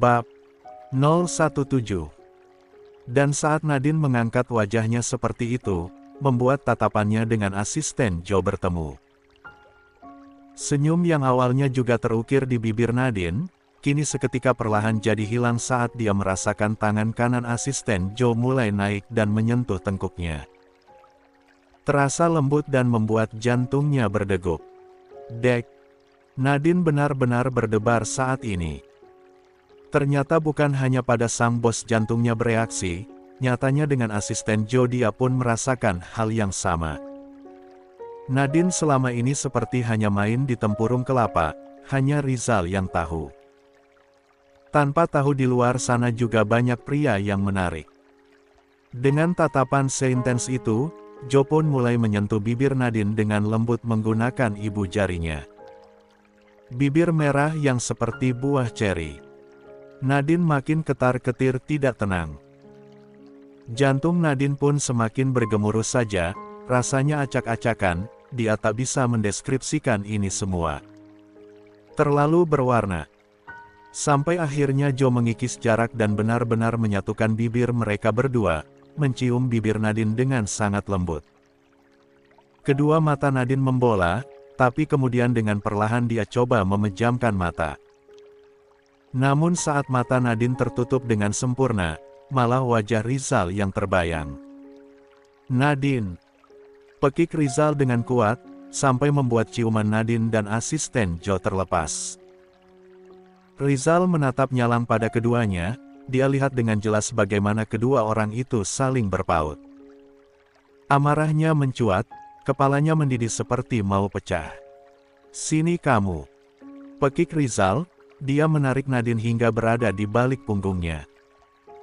Bab 017. Dan saat Nadine mengangkat wajahnya seperti itu, membuat tatapannya dengan asisten Joe bertemu. Senyum yang awalnya juga terukir di bibir Nadine, kini seketika perlahan jadi hilang saat dia merasakan tangan kanan asisten Joe mulai naik dan menyentuh tengkuknya. Terasa lembut dan membuat jantungnya berdegup. Dek. Nadine benar-benar berdebar saat ini. Ternyata bukan hanya pada sang bos jantungnya bereaksi, nyatanya dengan asisten Joe dia pun merasakan hal yang sama. Nadine selama ini seperti hanya main di tempurung kelapa, hanya Rizal yang tahu. Tanpa tahu di luar sana juga banyak pria yang menarik. Dengan tatapan seintens itu, Joe pun mulai menyentuh bibir Nadine dengan lembut menggunakan ibu jarinya. Bibir merah yang seperti buah ceri. Nadine makin ketar-ketir tidak tenang. Jantung Nadine pun semakin bergemuruh saja, rasanya acak-acakan, dia tak bisa mendeskripsikan ini semua. Terlalu berwarna. Sampai akhirnya Joe mengikis jarak dan benar-benar menyatukan bibir mereka berdua, mencium bibir Nadine dengan sangat lembut. Kedua mata Nadine membola, tapi kemudian dengan perlahan dia coba memejamkan mata. Namun saat mata Nadine tertutup dengan sempurna, malah wajah Rizal yang terbayang. Nadine. Pekik Rizal dengan kuat, sampai membuat ciuman Nadine dan asisten Joe terlepas. Rizal menatap nyalang pada keduanya, dia lihat dengan jelas bagaimana kedua orang itu saling berpaut. Amarahnya mencuat, kepalanya mendidih seperti mau pecah. Sini kamu. Pekik Rizal, dia menarik Nadine hingga berada di balik punggungnya.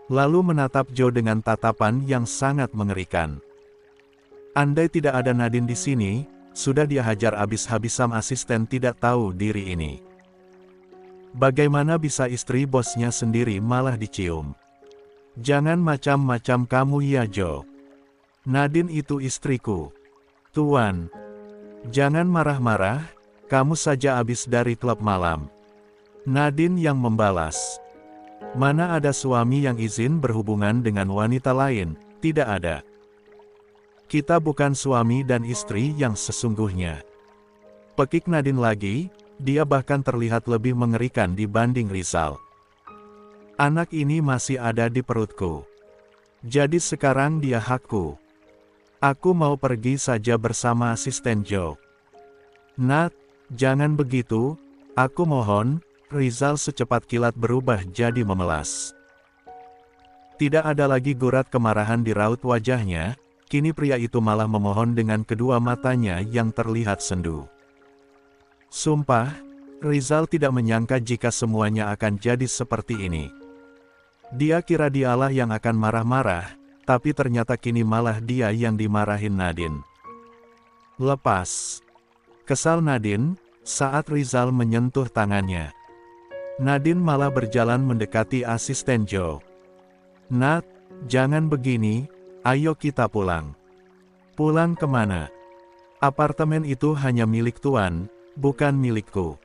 Lalu menatap Joe dengan tatapan yang sangat mengerikan. Andai tidak ada Nadine di sini, sudah dia hajar habis-habisan asisten tidak tahu diri ini. Bagaimana bisa istri bosnya sendiri malah dicium? Jangan macam-macam kamu ya Joe. Nadine itu istriku. Tuan. Jangan marah-marah, kamu saja habis dari klub malam. Nadine yang membalas. Mana ada suami yang izin berhubungan dengan wanita lain, tidak ada. Kita bukan suami dan istri yang sesungguhnya. Pekik Nadine lagi, dia bahkan terlihat lebih mengerikan dibanding Rizal. Anak ini masih ada di perutku. Jadi sekarang dia hakku. Aku mau pergi saja bersama asisten Joe. Nat, jangan begitu, aku mohon. Rizal secepat kilat berubah jadi memelas. Tidak ada lagi gurat kemarahan di raut wajahnya, kini pria itu malah memohon dengan kedua matanya yang terlihat sendu. Sumpah, Rizal tidak menyangka jika semuanya akan jadi seperti ini. Dia kira dialah yang akan marah-marah, tapi ternyata kini malah dia yang dimarahin Nadine. Lepas. Kesal Nadine, saat Rizal menyentuh tangannya. Nadine malah berjalan mendekati asisten Joe. Nat, jangan begini, ayo kita pulang. Pulang kemana? Apartemen itu hanya milik Tuan, bukan milikku.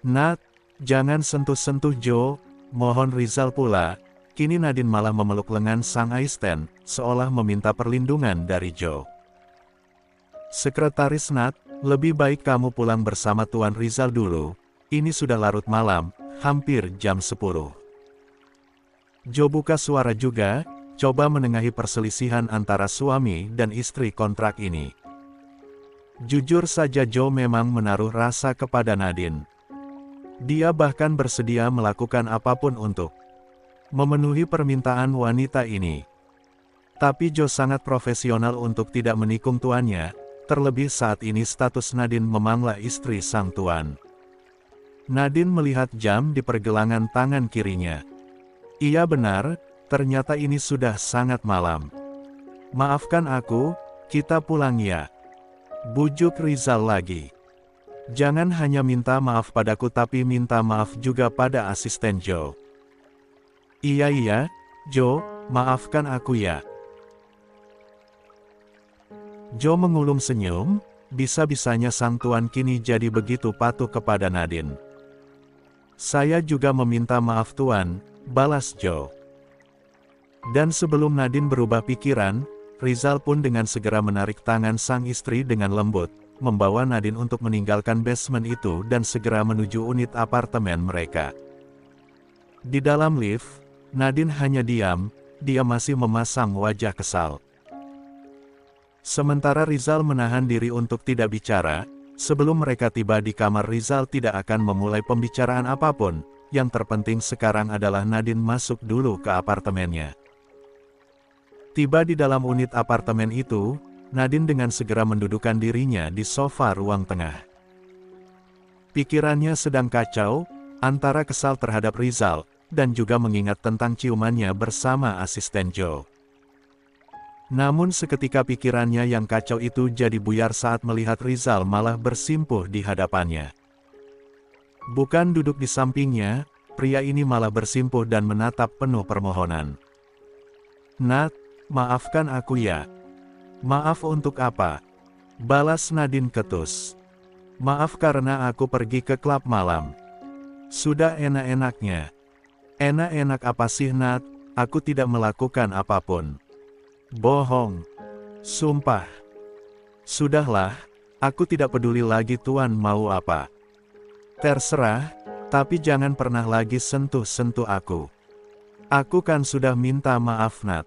Nat, jangan sentuh-sentuh Joe, mohon Rizal pula. Kini Nadine malah memeluk lengan sang asisten, seolah meminta perlindungan dari Joe. Sekretaris Nat, lebih baik kamu pulang bersama Tuan Rizal dulu. Ini sudah larut malam, hampir jam 10. Joe buka suara juga, coba menengahi perselisihan antara suami dan istri kontrak ini. Jujur saja Joe memang menaruh rasa kepada Nadine. Dia bahkan bersedia melakukan apapun untuk memenuhi permintaan wanita ini. Tapi Joe sangat profesional untuk tidak menikung tuannya, terlebih saat ini status Nadine memanglah istri sang tuan. Nadine melihat jam di pergelangan tangan kirinya. Iya benar, ternyata ini sudah sangat malam. Maafkan aku, kita pulang ya. Bujuk Rizal lagi. Jangan hanya minta maaf padaku tapi minta maaf juga pada asisten Joe. Iya, Joe, maafkan aku ya. Joe mengulum senyum, bisa-bisanya sang tuan kini jadi begitu patuh kepada Nadine. Saya juga meminta maaf Tuan, balas Joe. Dan sebelum Nadine berubah pikiran, Rizal pun dengan segera menarik tangan sang istri dengan lembut, membawa Nadine untuk meninggalkan basement itu dan segera menuju unit apartemen mereka. Di dalam lift, Nadine hanya diam, dia masih memasang wajah kesal. Sementara Rizal menahan diri untuk tidak bicara, sebelum mereka tiba di kamar Rizal tidak akan memulai pembicaraan apapun, yang terpenting sekarang adalah Nadine masuk dulu ke apartemennya. Tiba di dalam unit apartemen itu, Nadine dengan segera mendudukkan dirinya di sofa ruang tengah. Pikirannya sedang kacau, antara kesal terhadap Rizal, dan juga mengingat tentang ciumannya bersama asisten Joe. Namun seketika pikirannya yang kacau itu jadi buyar saat melihat Rizal malah bersimpuh di hadapannya. Bukan duduk di sampingnya, pria ini malah bersimpuh dan menatap penuh permohonan. "Nat, maafkan aku ya." "Maaf untuk apa?" balas Nadine ketus. "Maaf karena aku pergi ke klub malam." "Sudah enak-enaknya." "Enak-enak apa sih Nat, aku tidak melakukan apapun." "Bohong. Sumpah." "Sudahlah, aku tidak peduli lagi Tuan mau apa. Terserah, tapi jangan pernah lagi sentuh-sentuh aku. Aku kan sudah minta maaf Nat."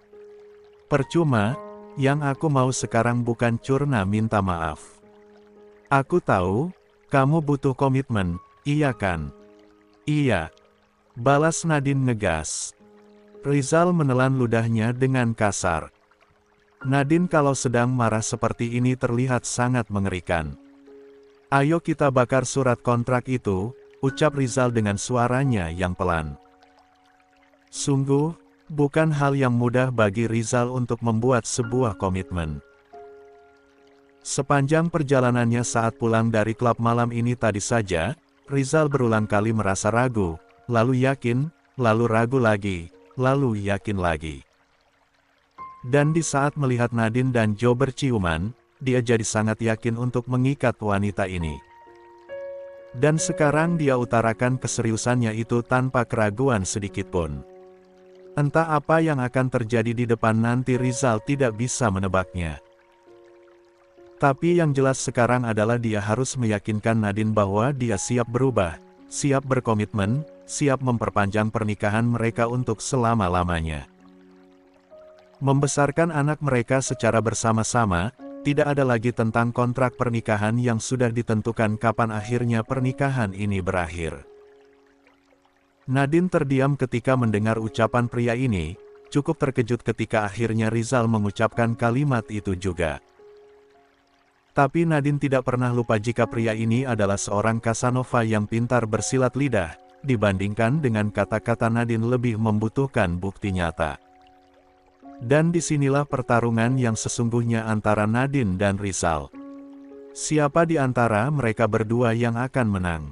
"Percuma, yang aku mau sekarang bukan curna minta maaf. Aku tahu, kamu butuh komitmen, iya kan?" "Iya," balas Nadine ngegas. Rizal menelan ludahnya dengan kasar. Nadine kalau sedang marah seperti ini terlihat sangat mengerikan. "Ayo kita bakar surat kontrak itu," ucap Rizal dengan suaranya yang pelan. Sungguh, bukan hal yang mudah bagi Rizal untuk membuat sebuah komitmen. Sepanjang perjalanannya saat pulang dari klub malam ini tadi saja, Rizal berulang kali merasa ragu, lalu yakin, lalu ragu lagi, lalu yakin lagi. Dan di saat melihat Nadine dan Joe berciuman, dia jadi sangat yakin untuk mengikat wanita ini. Dan sekarang dia utarakan keseriusannya itu tanpa keraguan sedikitpun. Entah apa yang akan terjadi di depan nanti Rizal tidak bisa menebaknya. Tapi yang jelas sekarang adalah dia harus meyakinkan Nadine bahwa dia siap berubah, siap berkomitmen, siap memperpanjang pernikahan mereka untuk selama-lamanya. Membesarkan anak mereka secara bersama-sama, tidak ada lagi tentang kontrak pernikahan yang sudah ditentukan kapan akhirnya pernikahan ini berakhir. Nadine terdiam ketika mendengar ucapan pria ini, cukup terkejut ketika akhirnya Rizal mengucapkan kalimat itu juga. Tapi Nadine tidak pernah lupa jika pria ini adalah seorang Casanova yang pintar bersilat lidah, dibandingkan dengan kata-kata Nadine lebih membutuhkan bukti nyata. Dan disinilah pertarungan yang sesungguhnya antara Nadine dan Rizal. Siapa di antara mereka berdua yang akan menang?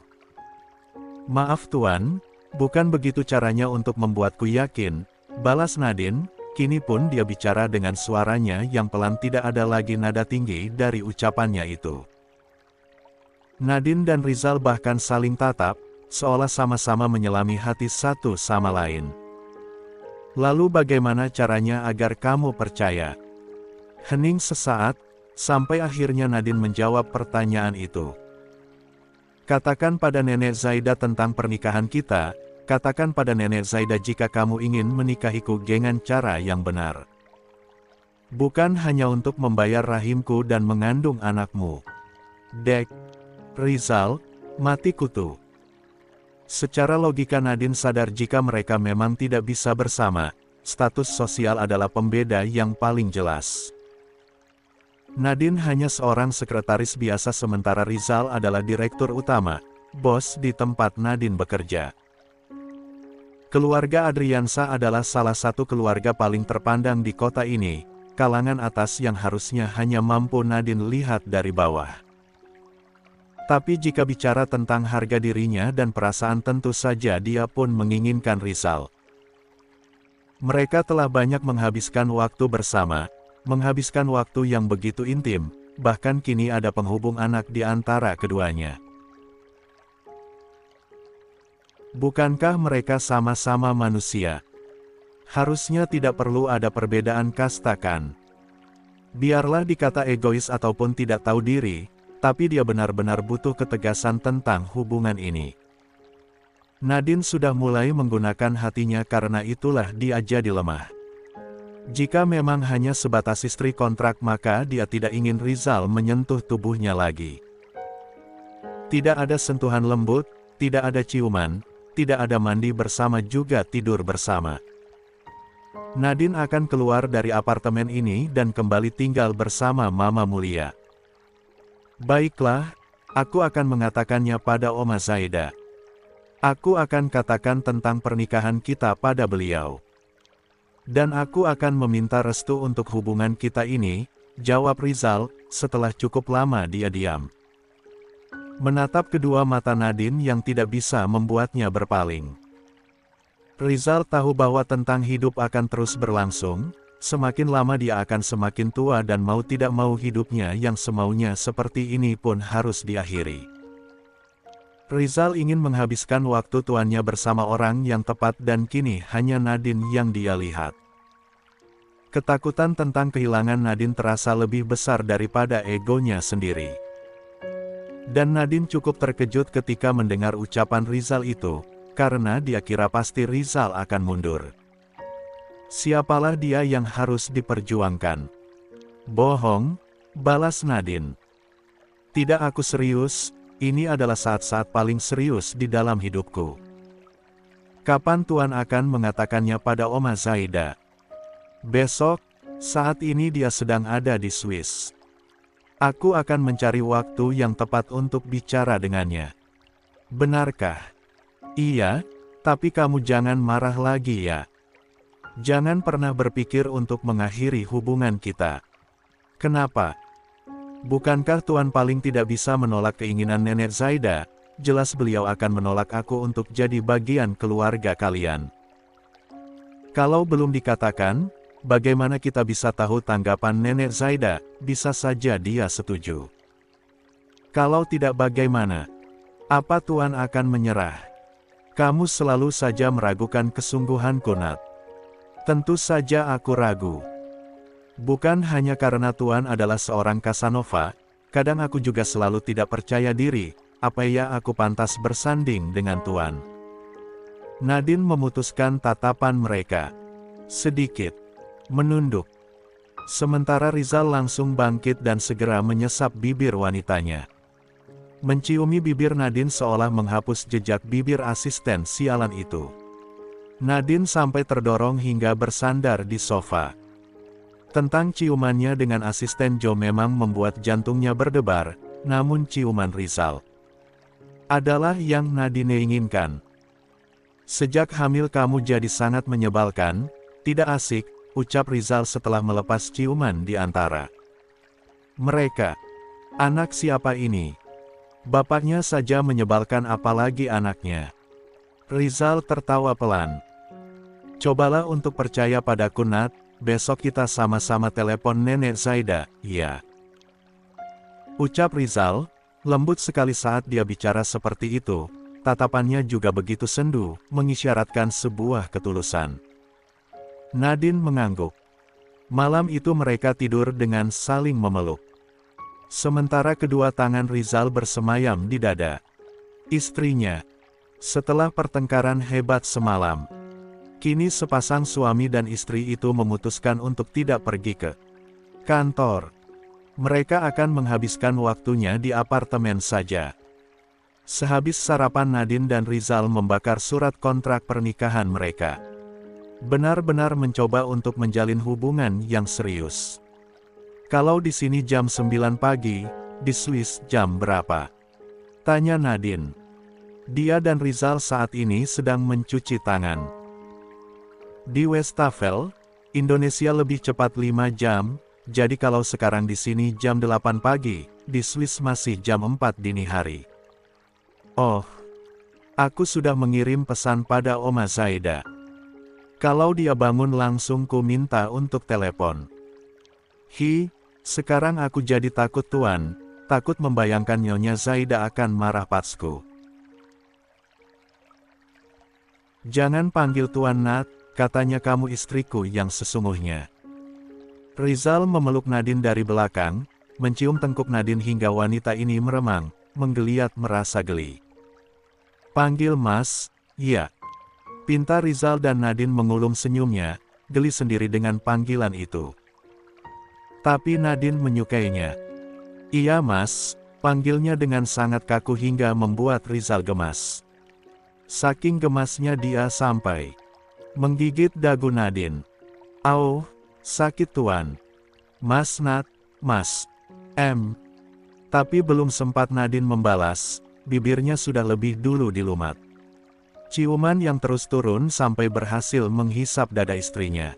"Maaf Tuan, bukan begitu caranya untuk membuatku yakin," balas Nadine, kini pun dia bicara dengan suaranya yang pelan, tidak ada lagi nada tinggi dari ucapannya itu. Nadine dan Rizal bahkan saling tatap, seolah sama-sama menyelami hati satu sama lain. "Lalu bagaimana caranya agar kamu percaya?" Hening sesaat, sampai akhirnya Nadine menjawab pertanyaan itu. "Katakan pada Nenek Zaida tentang pernikahan kita, katakan pada Nenek Zaida jika kamu ingin menikahiku dengan cara yang benar. Bukan hanya untuk membayar rahimku dan mengandung anakmu." Dek. Rizal, mati kutu. Secara logika Nadine sadar jika mereka memang tidak bisa bersama, status sosial adalah pembeda yang paling jelas. Nadine hanya seorang sekretaris biasa sementara Rizal adalah direktur utama, bos di tempat Nadine bekerja. Keluarga Adriansa adalah salah satu keluarga paling terpandang di kota ini, kalangan atas yang harusnya hanya mampu Nadine lihat dari bawah. Tapi jika bicara tentang harga dirinya dan perasaan tentu saja dia pun menginginkan Rizal. Mereka telah banyak menghabiskan waktu bersama, menghabiskan waktu yang begitu intim, bahkan kini ada penghubung anak di antara keduanya. Bukankah mereka sama-sama manusia? Harusnya tidak perlu ada perbedaan kasta kan? Biarlah dikata egois ataupun tidak tahu diri, tapi dia benar-benar butuh ketegasan tentang hubungan ini. Nadine sudah mulai menggunakan hatinya karena itulah dia jadi lemah. Jika memang hanya sebatas istri kontrak maka dia tidak ingin Rizal menyentuh tubuhnya lagi. Tidak ada sentuhan lembut, tidak ada ciuman, tidak ada mandi bersama juga tidur bersama. Nadine akan keluar dari apartemen ini dan kembali tinggal bersama Mama Mulia. Baiklah, aku akan mengatakannya pada Oma Zaida. Aku akan katakan tentang pernikahan kita pada beliau. Dan aku akan meminta restu untuk hubungan kita ini, jawab Rizal, setelah cukup lama dia diam. Menatap kedua mata Nadine yang tidak bisa membuatnya berpaling. Rizal tahu bahwa tentang hidup akan terus berlangsung, semakin lama dia akan semakin tua dan mau tidak mau hidupnya yang semaunya seperti ini pun harus diakhiri. Rizal ingin menghabiskan waktu tuannya bersama orang yang tepat dan kini hanya Nadine yang dia lihat. Ketakutan tentang kehilangan Nadine terasa lebih besar daripada egonya sendiri. Dan Nadine cukup terkejut ketika mendengar ucapan Rizal itu, karena dia kira pasti Rizal akan mundur. Siapalah dia yang harus diperjuangkan? Bohong, balas Nadine. Tidak, aku serius. Ini adalah saat-saat paling serius di dalam hidupku. Kapan Tuan akan mengatakannya pada Oma Zaida? Besok, saat ini dia sedang ada di Swiss. Aku akan mencari waktu yang tepat untuk bicara dengannya. Benarkah? Iya, tapi kamu jangan marah lagi ya. Jangan pernah berpikir untuk mengakhiri hubungan kita. Kenapa? Bukankah Tuan paling tidak bisa menolak keinginan Nenek Zaida? Jelas beliau akan menolak aku untuk jadi bagian keluarga kalian. Kalau belum dikatakan, bagaimana kita bisa tahu tanggapan Nenek Zaida? Bisa saja dia setuju. Kalau tidak, bagaimana? Apa Tuan akan menyerah? Kamu selalu saja meragukan kesungguhanku, Nat. Tentu saja aku ragu. Bukan hanya karena Tuan adalah seorang Casanova, kadang aku juga selalu tidak percaya diri, apa ya aku pantas bersanding dengan Tuan. Nadine memutuskan tatapan mereka. Sedikit menunduk. Sementara Rizal langsung bangkit dan segera menyesap bibir wanitanya. Menciumi bibir Nadine seolah menghapus jejak bibir asisten sialan itu. Nadine sampai terdorong hingga bersandar di sofa. Tentang ciumannya dengan asisten Joe memang membuat jantungnya berdebar, namun ciuman Rizal adalah yang Nadine inginkan. Sejak hamil kamu jadi sangat menyebalkan, tidak asik, ucap Rizal setelah melepas ciuman di antara mereka. Anak siapa ini? Bapaknya saja menyebalkan apalagi anaknya. Rizal tertawa pelan. Cobalah untuk percaya padaku, Nat. Besok kita sama-sama telepon Nenek Zaida, ya. Ucap Rizal, lembut sekali saat dia bicara seperti itu, tatapannya juga begitu sendu, mengisyaratkan sebuah ketulusan. Nadine mengangguk. Malam itu mereka tidur dengan saling memeluk. Sementara kedua tangan Rizal bersemayam di dada istrinya. Setelah pertengkaran hebat semalam, kini sepasang suami dan istri itu memutuskan untuk tidak pergi ke kantor. Mereka akan menghabiskan waktunya di apartemen saja. Sehabis sarapan, Nadine dan Rizal membakar surat kontrak pernikahan mereka. Benar-benar mencoba untuk menjalin hubungan yang serius. Kalau di sini jam 9 pagi, di Swiss jam berapa? Tanya Nadine. Dia dan Rizal saat ini sedang mencuci tangan. Di Westafel, Indonesia lebih cepat 5 jam, jadi kalau sekarang di sini jam 8 pagi, di Swiss masih jam 4 dini hari. Oh, aku sudah mengirim pesan pada Oma Zaida. Kalau dia bangun langsung ku minta untuk telepon. Sekarang aku jadi takut Tuan, takut membayangkan Nyonya Zaida akan marah patsku. Jangan panggil Tuan Nat, katanya kamu istriku yang sesungguhnya. Rizal memeluk Nadine dari belakang, mencium tengkuk Nadine hingga wanita ini meremang, menggeliat merasa geli. Panggil Mas, ya. Pinta Rizal dan Nadine mengulum senyumnya, geli sendiri dengan panggilan itu. Tapi Nadine menyukainya. Iya Mas, panggilnya dengan sangat kaku hingga membuat Rizal gemas. Saking gemasnya dia sampai menggigit dagu Nadine. Au, sakit Tuan. Mas Nat, Mas. Tapi belum sempat Nadine membalas, bibirnya sudah lebih dulu dilumat. Ciuman yang terus turun sampai berhasil menghisap dada istrinya.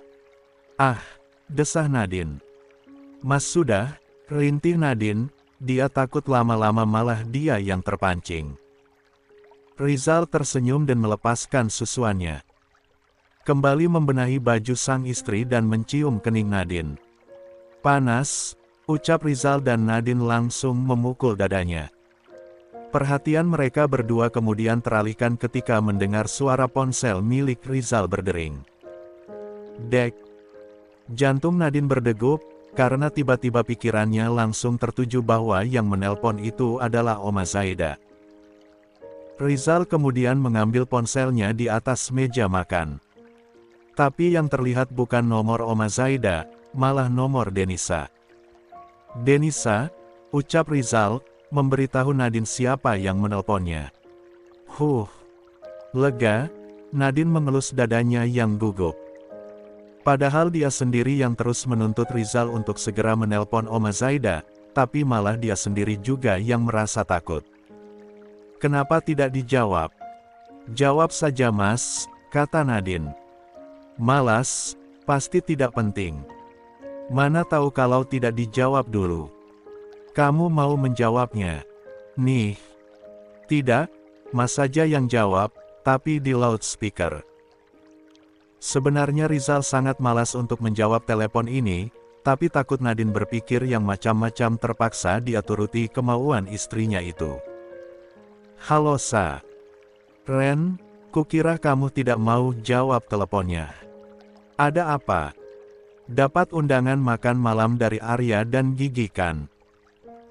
Ah, desah Nadine. Mas sudah, rintih Nadine, dia takut lama-lama malah dia yang terpancing. Rizal tersenyum dan melepaskan susuannya. Kembali membenahi baju sang istri dan mencium kening Nadine. Panas, ucap Rizal dan Nadine langsung memukul dadanya. Perhatian mereka berdua kemudian teralihkan ketika mendengar suara ponsel milik Rizal berdering. Dek. Jantung Nadine berdegup, karena tiba-tiba pikirannya langsung tertuju bahwa yang menelpon itu adalah Oma Zaida. Rizal kemudian mengambil ponselnya di atas meja makan. Tapi yang terlihat bukan nomor Oma Zaida, malah nomor Denisa. Denisa, ucap Rizal, memberitahu Nadine siapa yang menelponnya. Lega, Nadine mengelus dadanya yang gugup. Padahal dia sendiri yang terus menuntut Rizal untuk segera menelpon Oma Zaida, tapi malah dia sendiri juga yang merasa takut. Kenapa tidak dijawab? Jawab saja Mas, kata Nadine. Malas, pasti tidak penting. Mana tahu kalau tidak dijawab dulu. Kamu mau menjawabnya? Nih. Tidak, Mas saja yang jawab, tapi di loudspeaker. Sebenarnya Rizal sangat malas untuk menjawab telepon ini, tapi takut Nadine berpikir yang macam-macam terpaksa dia turuti kemauan istrinya itu. Halo Sa. Ren, kukira kamu tidak mau jawab teleponnya. Ada apa? Dapat undangan makan malam dari Arya dan Gigi kan?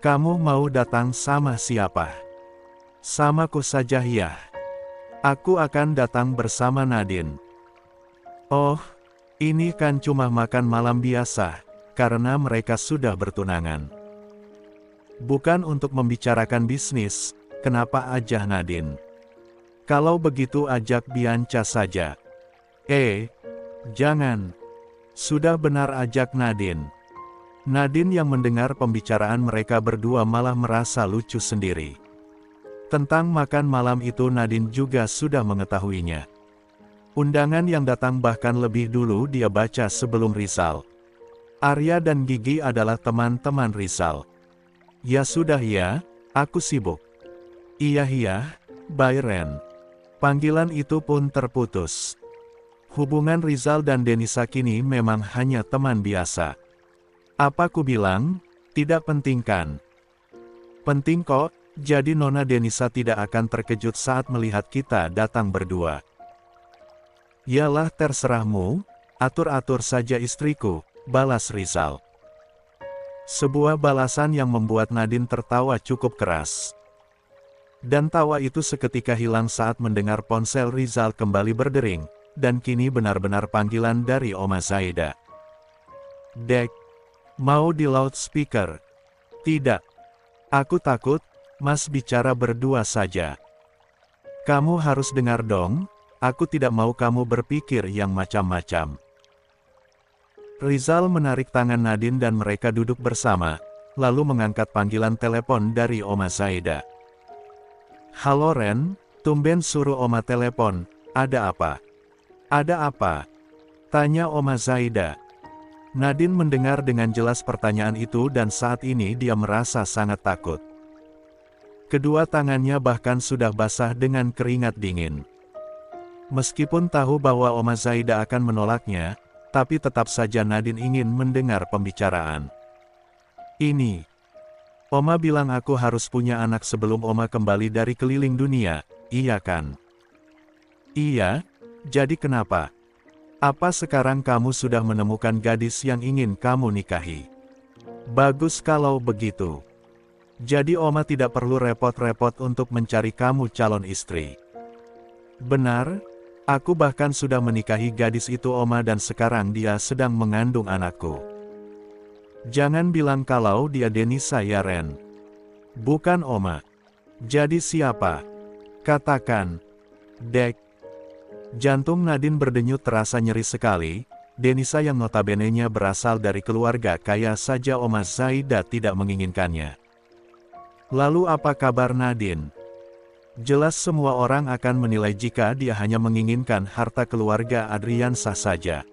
Kamu mau datang sama siapa? Samaku saja ya. Aku akan datang bersama Nadine. Oh, ini kan cuma makan malam biasa, karena mereka sudah bertunangan. Bukan untuk membicarakan bisnis, kenapa ajak Nadine? Kalau begitu ajak Bianca saja. Jangan. Sudah benar ajak Nadine. Nadine yang mendengar pembicaraan mereka berdua malah merasa lucu sendiri. Tentang makan malam itu Nadine juga sudah mengetahuinya. Undangan yang datang bahkan lebih dulu dia baca sebelum Rizal. Arya dan Gigi adalah teman-teman Rizal. Ya sudah ya, aku sibuk. Iya, bye Ren. Panggilan itu pun terputus. Hubungan Rizal dan Denisa kini memang hanya teman biasa. Apa ku bilang? Tidak penting kan? Penting kok, jadi Nona Denisa tidak akan terkejut saat melihat kita datang berdua. Yalah terserahmu, atur-atur saja istriku, balas Rizal. Sebuah balasan yang membuat Nadine tertawa cukup keras. Dan tawa itu seketika hilang saat mendengar ponsel Rizal kembali berdering, dan kini benar-benar panggilan dari Oma Zaida. Dek. Mau di loudspeaker? Tidak. Aku takut, Mas bicara berdua saja. Kamu harus dengar dong, aku tidak mau kamu berpikir yang macam-macam. Rizal menarik tangan Nadine dan mereka duduk bersama, lalu mengangkat panggilan telepon dari Oma Zaida. Halo Ren, tumben suruh Oma telepon, ada apa? Ada apa? Tanya Oma Zaida. Nadine mendengar dengan jelas pertanyaan itu dan saat ini dia merasa sangat takut. Kedua tangannya bahkan sudah basah dengan keringat dingin. Meskipun tahu bahwa Oma Zaida akan menolaknya, tapi tetap saja Nadine ingin mendengar pembicaraan. Ini. Oma bilang aku harus punya anak sebelum Oma kembali dari keliling dunia, iya kan? Iya, Jadi kenapa? Apa sekarang kamu sudah menemukan gadis yang ingin kamu nikahi? Bagus kalau begitu. Jadi Oma tidak perlu repot-repot untuk mencari kamu calon istri. Benar, aku bahkan sudah menikahi gadis itu Oma dan sekarang dia sedang mengandung anakku. Jangan bilang kalau dia Denisa ya Ren. Bukan Oma. Jadi siapa? Katakan. Dek. Jantung Nadine berdenyut terasa nyeri sekali. Denisa yang notabene-nya berasal dari keluarga kaya saja Oma Zaida tidak menginginkannya. Lalu apa kabar Nadine? Jelas semua orang akan menilai jika dia hanya menginginkan harta keluarga Adrian sah saja.